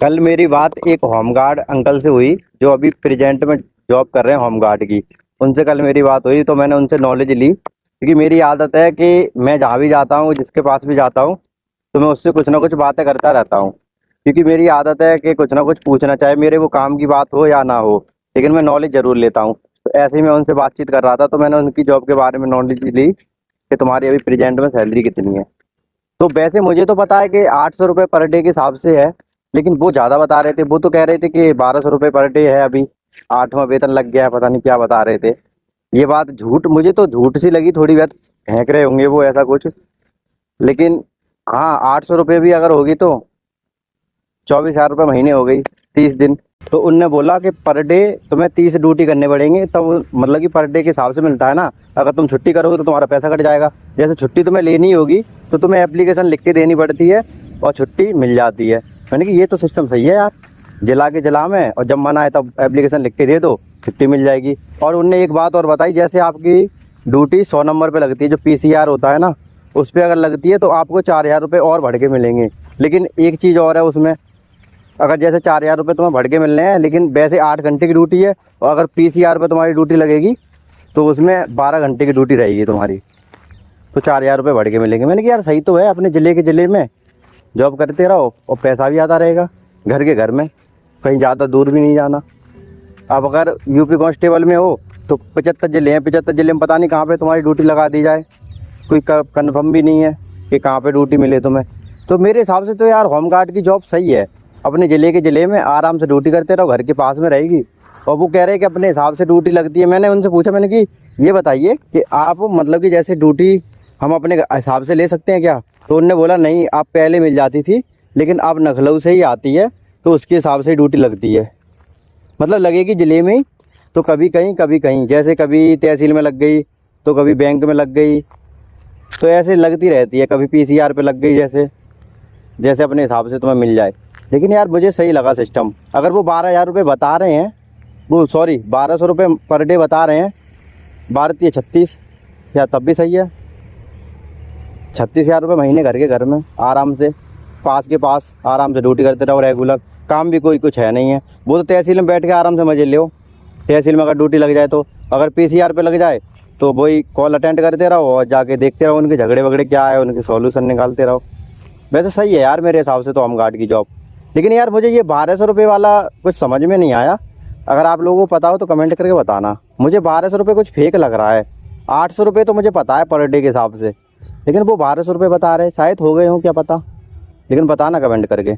कल मेरी बात एक होमगार्ड अंकल से हुई जो अभी प्रेजेंट में जॉब कर रहे हैं होमगार्ड की। उनसे कल मेरी बात हुई तो मैंने उनसे नॉलेज ली, क्योंकि मेरी आदत है कि मैं जहाँ भी जाता हूँ, जिसके पास भी जाता हूँ, तो मैं उससे कुछ ना कुछ बातें करता रहता हूँ। क्योंकि मेरी आदत है कि कुछ ना कुछ पूछना, चाहे मेरे वो काम की बात हो या ना हो, लेकिन मैं नॉलेज ज़रूर लेता हूँ। तो ऐसे ही मैं उनसे बातचीत कर रहा था, तो मैंने उनकी जॉब के बारे में नॉलेज ली कि तुम्हारी अभी प्रेजेंट में सैलरी कितनी है। तो वैसे मुझे तो पता है कि 800 रुपये पर डे के हिसाब से है, लेकिन वो ज़्यादा बता रहे थे। वो तो कह रहे थे कि 1200 रुपये पर डे है अभी, 8वां वेतन लग गया है, पता नहीं क्या बता रहे थे। ये बात झूठ, मुझे तो झूठ सी लगी थोड़ी बहुत, फेंक रहे होंगे वो ऐसा कुछ। लेकिन हाँ, 800 रुपये भी अगर होगी तो 24,000 रुपये महीने हो गई, 30 दिन। तो उनने बोला कि पर डे तुम्हें 30 ड्यूटी करने पड़ेंगे, तब मतलब कि पर डे के हिसाब से मिलता है ना। अगर तुम छुट्टी करोगे तो तुम्हारा पैसा कट जाएगा। जैसे छुट्टी तुम्हें लेनी होगी तो तुम्हें एप्लीकेशन लिख के देनी पड़ती है और छुट्टी मिल जाती है। मैंने कि ये तो सिस्टम सही है यार, जिला के जिला में, और जब मन आए तब एप्लीकेशन लिख के दे दो, छुट्टी मिल जाएगी। और उनने एक बात और बताई, जैसे आपकी ड्यूटी 100 नंबर पे लगती है, जो पीसीआर होता है ना, उस पर अगर लगती है तो आपको 4,000 रुपये और बढ़ के मिलेंगे। लेकिन एक चीज़ और है उसमें, अगर जैसे 4,000 रुपये तुम्हें बढ़ के मिलने हैं, लेकिन वैसे 8 घंटे की ड्यूटी है, और अगर पीसीआर पे तुम्हारी ड्यूटी लगेगी तो उसमें 12 घंटे की ड्यूटी रहेगी तुम्हारी, तो 4,000 रुपये बढ़ के मिलेंगे। मैंने कहा यार सही तो है, अपने ज़िले के ज़िले में जॉब करते रहो और पैसा भी आता रहेगा घर के घर में, कहीं ज़्यादा दूर भी नहीं जाना। अब अगर यूपी कांस्टेबल में हो तो 75 ज़िले हैं, 75 ज़िले में पता नहीं कहाँ पे तुम्हारी ड्यूटी लगा दी जाए, कोई कन्फर्म भी नहीं है कि कहाँ पे ड्यूटी मिले तुम्हें। तो मेरे हिसाब से तो यार होमगार्ड की जॉब सही है, अपने ज़िले के ज़िले में आराम से ड्यूटी करते रहो, घर के पास में रहेगी। और वो कह रहे हैं कि अपने हिसाब से ड्यूटी लगती है। मैंने उनसे पूछा, मैंने कि ये बताइए कि आप मतलब कि जैसे ड्यूटी हम अपने हिसाब से ले सकते हैं क्या? तो उनने बोला नहीं, आप पहले मिल जाती थी, लेकिन अब लखनऊ से ही आती है तो उसके हिसाब से ड्यूटी लगती है, मतलब लगेगी ज़िले में ही। तो कभी कहीं कभी कहीं, जैसे कभी तहसील में लग गई तो कभी बैंक में लग गई, तो ऐसे लगती रहती है। कभी पीसीआर पे लग गई, जैसे जैसे अपने हिसाब से तुम्हें मिल जाए। लेकिन यार मुझे सही लगा सिस्टम। अगर वो 12,000 रुपये बता रहे हैं, वो सॉरी 1,200 रुपये पर डे बता रहे हैं, 12×36 या तब भी सही है। 36,000 रुपये महीने घर के घर में आराम से, पास के पास आराम से ड्यूटी करते रहो रेगुलर, काम भी कोई कुछ है नहीं है। वो तो तहसील में बैठ के आराम से मजे लो। तहसील में अगर ड्यूटी लग जाए तो, अगर पीसीआर पे लग जाए तो वही कॉल अटेंड करते रहो और जाके देखते रहो उनके झगड़े वगड़े क्या है, उनके सॉल्यूशन निकालते रहो। वैसे सही है यार मेरे हिसाब से तो होमगार्ड की जॉब। लेकिन यार मुझे ये 1,200 रुपये वाला कुछ समझ में नहीं आया। अगर आप लोगों को पता हो तो कमेंट करके बताना। मुझे 1,200 रुपये कुछ फेक लग रहा है। 800 रुपये तो मुझे पता है पर डे के हिसाब से, लेकिन वो 1,200 रुपये बता रहे, शायद हो गए हों क्या पता। लेकिन बताना कमेंट करके।